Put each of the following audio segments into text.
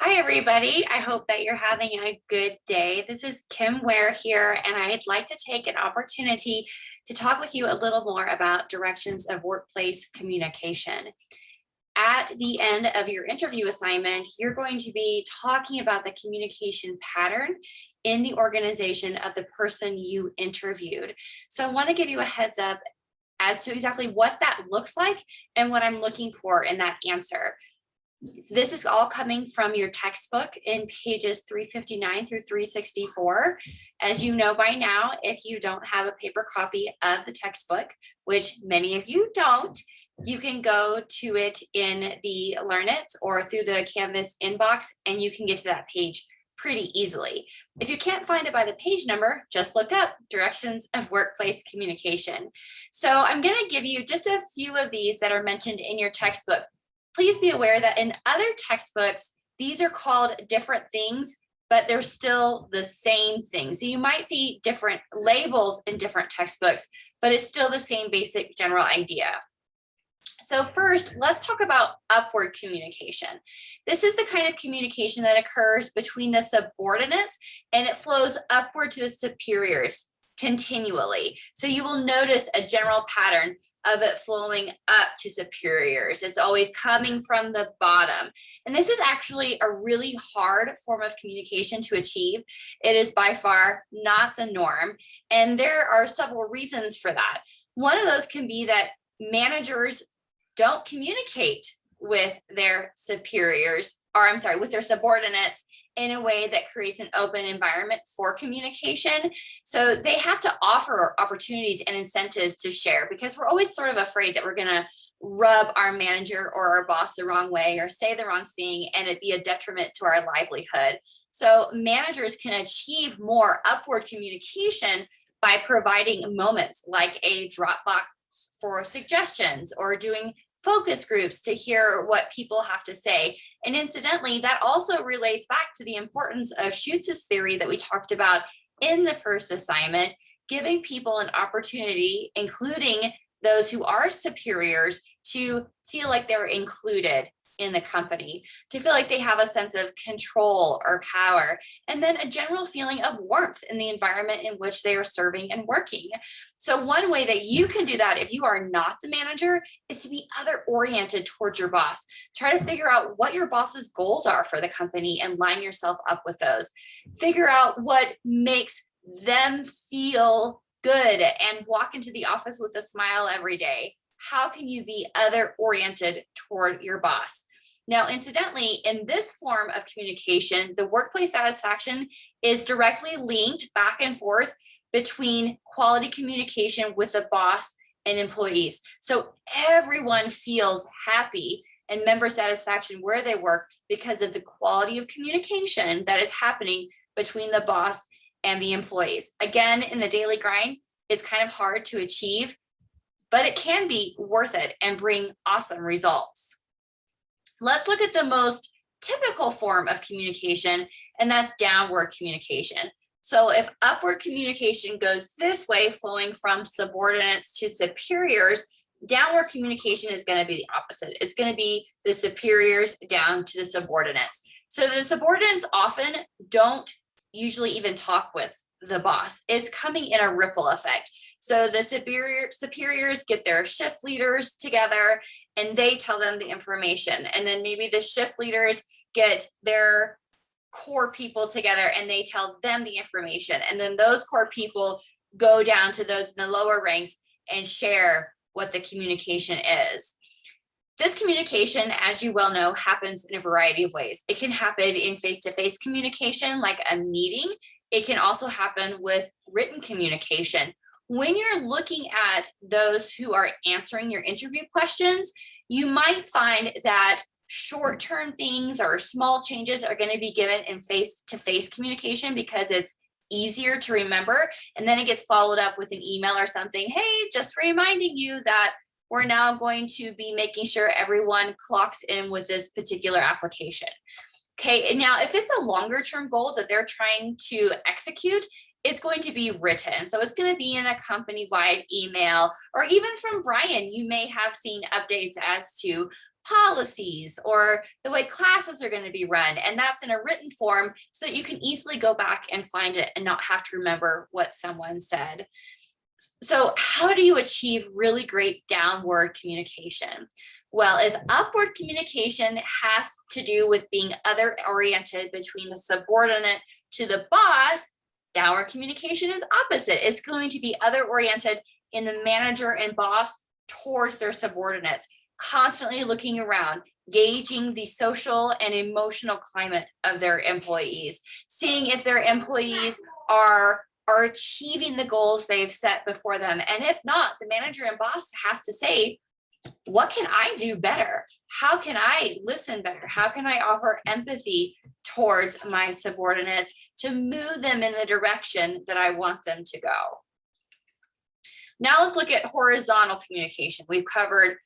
Hi, everybody. I hope that you're having a good day. This is Kim Ware here, and I'd like to take an opportunity to talk with you a little more about directions of workplace communication. At the end of your interview assignment, you're going to be talking about the communication pattern in the organization of the person you interviewed. So I want to give you a heads up as to exactly what that looks like and what I'm looking for in that answer. This is all coming from your textbook in pages 359 through 364. As you know by now, if you don't have a paper copy of the textbook, which many of you don't, you can go to it in the LearnIt or through the Canvas inbox, and you can get to that page pretty easily. If you can't find it by the page number, just look up directions of workplace communication. So I'm going to give you just a few of these that are mentioned in your textbook. Please be aware that in other textbooks, these are called different things, but they're still the same thing. So you might see different labels in different textbooks, but it's still the same basic general idea. So first, let's talk about upward communication. This is the kind of communication that occurs between the subordinates, and it flows upward to the superiors continually. So you will notice a general pattern of it flowing up to superiors. It's always coming from the bottom. And this is actually a really hard form of communication to achieve. It is by far not the norm. And there are several reasons for that. One of those can be that managers don't communicate with their superiors, or I'm sorry, with their subordinates in a way that creates an open environment for communication. So they have to offer opportunities and incentives to share, because we're always sort of afraid that we're going to rub our manager or our boss the wrong way or say the wrong thing and it be a detriment to our livelihood. So managers can achieve more upward communication by providing moments like a Dropbox for suggestions or doing focus groups to hear what people have to say. And incidentally, that also relates back to the importance of Schutz's theory that we talked about in the first assignment, giving people an opportunity, including those who are superiors, to feel like they're included in the company, to feel like they have a sense of control or power, and then a general feeling of warmth in the environment in which they are serving and working. So one way that you can do that if you are not the manager is to be other oriented towards your boss. Try to figure out what your boss's goals are for the company and line yourself up with those. Figure out what makes them feel good and walk into the office with a smile every day. How can you be other oriented toward your boss? Now, incidentally, in this form of communication, the workplace satisfaction is directly linked back and forth between quality communication with the boss and employees. So everyone feels happy and member satisfaction where they work because of the quality of communication that is happening between the boss and the employees. Again, in the daily grind, it's kind of hard to achieve, but it can be worth it and bring awesome results. Let's look at the most typical form of communication, and that's downward communication. So if upward communication goes this way, flowing from subordinates to superiors, downward communication is going to be the opposite. It's going to be the superiors down to the subordinates. So the subordinates often don't usually even talk with the boss. It's coming in a ripple effect. So the superiors get their shift leaders together and they tell them the information. And then maybe the shift leaders get their core people together and they tell them the information. And then those core people go down to those in the lower ranks and share what the communication is. This communication, as you well know, happens in a variety of ways. It can happen in face-to-face communication, like a meeting. It can also happen with written communication. When you're looking at those who are answering your interview questions, you might find that short-term things or small changes are going to be given in face-to-face communication because it's easier to remember. And then it gets followed up with an email or something. Hey, just reminding you that we're now going to be making sure everyone clocks in with this particular application. Okay, and now if it's a longer term goal that they're trying to execute, it's going to be written. So it's going to be in a company-wide email, or even from Brian, you may have seen updates as to policies or the way classes are going to be run. And that's in a written form so that you can easily go back and find it and not have to remember what someone said. So how do you achieve really great downward communication? Well, if upward communication has to do with being other oriented between the subordinate to the boss, downward communication is opposite. It's going to be other oriented in the manager and boss towards their subordinates, constantly looking around, gauging the social and emotional climate of their employees, seeing if their employees are achieving the goals they've set before them. And if not, the manager and boss has to say, what can I do better? How can I listen better? How can I offer empathy towards my subordinates to move them in the direction that I want them to go? Now let's look at horizontal communication. We've covered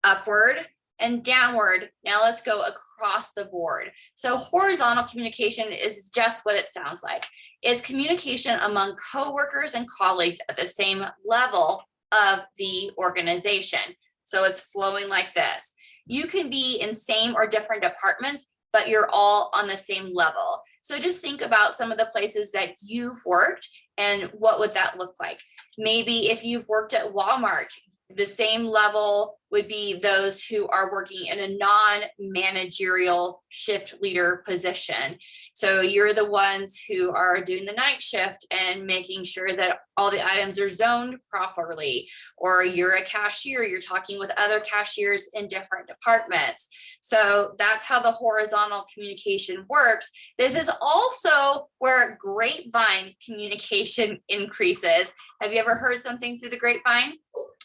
upward and downward. Now let's go across the board. So horizontal communication is just what it sounds like. It's communication among coworkers and colleagues at the same level of the organization. So it's flowing like this. You can be in same or different departments, but you're all on the same level. So just think about some of the places that you've worked and what would that look like? Maybe if you've worked at Walmart, the same level would be those who are working in a non-managerial shift leader position. So you're the ones who are doing the night shift and making sure that all the items are zoned properly, or you're a cashier, you're talking with other cashiers in different departments. So that's how the horizontal communication works. This is also where grapevine communication increases. Have you ever heard something through the grapevine?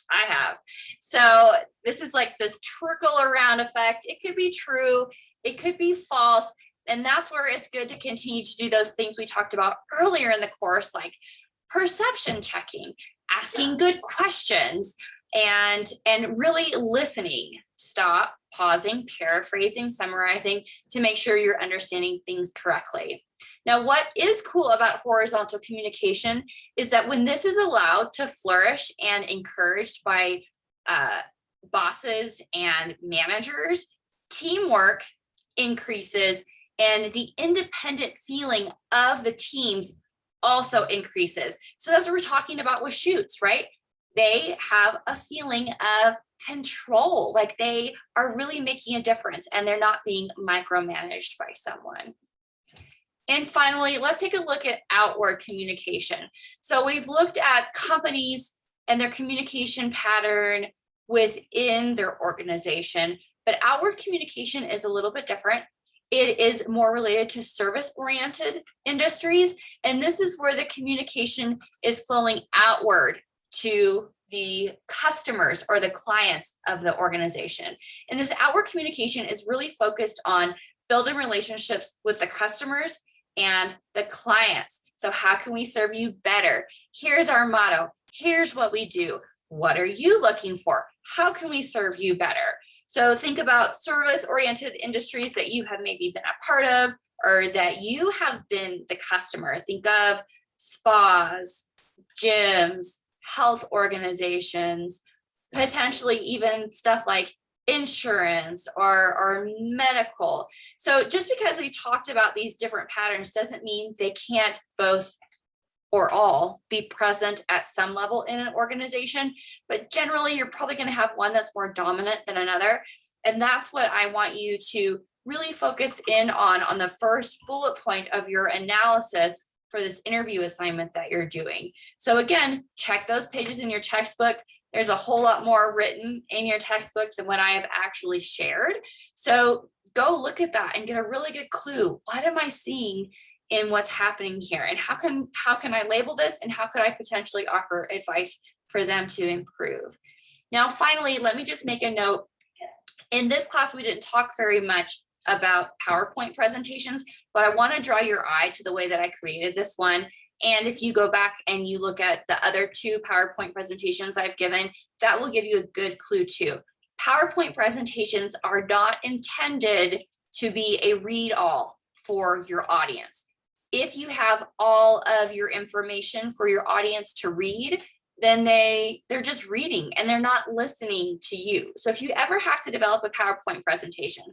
I have. So this is like this trickle around effect. It could be true, it could be false. And that's where it's good to continue to do those things we talked about earlier in the course, like perception checking, asking good questions, and really listening. Stop, pausing, paraphrasing, summarizing to make sure you're understanding things correctly. Now, what is cool about horizontal communication is that when this is allowed to flourish and encouraged by bosses and managers, teamwork increases and the independent feeling of the teams also increases. So that's what we're talking about with shoots, right? They have a feeling of control, like they are really making a difference and they're not being micromanaged by someone. And finally, let's take a look at outward communication. So we've looked at companies and their communication pattern within their organization, but outward communication is a little bit different. It is more related to service-oriented industries, and this is where the communication is flowing outward to the customers or the clients of the organization. And this outward communication is really focused on building relationships with the customers and the clients. So how can we serve you better? Here's our motto. Here's what we do. What are you looking for? How can we serve you better? So think about service-oriented industries that you have maybe been a part of or that you have been the customer. Think of spas, gyms, health organizations, potentially even stuff like insurance or medical. So just because we talked about these different patterns doesn't mean they can't both or all be present at some level in an organization, but generally you're probably going to have one that's more dominant than another. And that's what I want you to really focus in on the first bullet point of your analysis for this interview assignment that you're doing. So again, check those pages in your textbook. There's a whole lot more written in your textbook than what I have actually shared. So go look at that and get a really good clue. What am I seeing in what's happening here? And how can I label this? And how could I potentially offer advice for them to improve? Now, finally, let me just make a note. In this class, we didn't talk very much about PowerPoint presentations, but I want to draw your eye to the way that I created this one. And if you go back and you look at the other two PowerPoint presentations I've given, that will give you a good clue too. PowerPoint presentations are not intended to be a read-all for your audience. If you have all of your information for your audience to read, then they're just reading and they're not listening to you. So if you ever have to develop a PowerPoint presentation,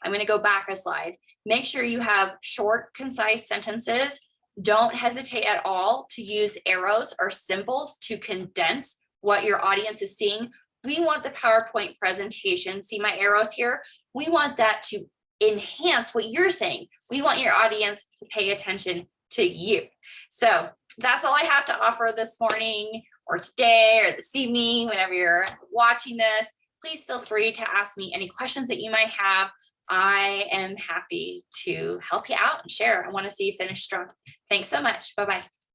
I'm going to go back a slide. Make sure you have short, concise sentences. Don't hesitate at all to use arrows or symbols to condense what your audience is seeing. We want the PowerPoint presentation, see my arrows here? We want that to enhance what you're saying. We want your audience to pay attention to you. So that's all I have to offer this morning or today or this evening, whenever you're watching this. Please feel free to ask me any questions that you might have. I am happy to help you out and share. I want to see you finish strong. Thanks so much. Bye-bye.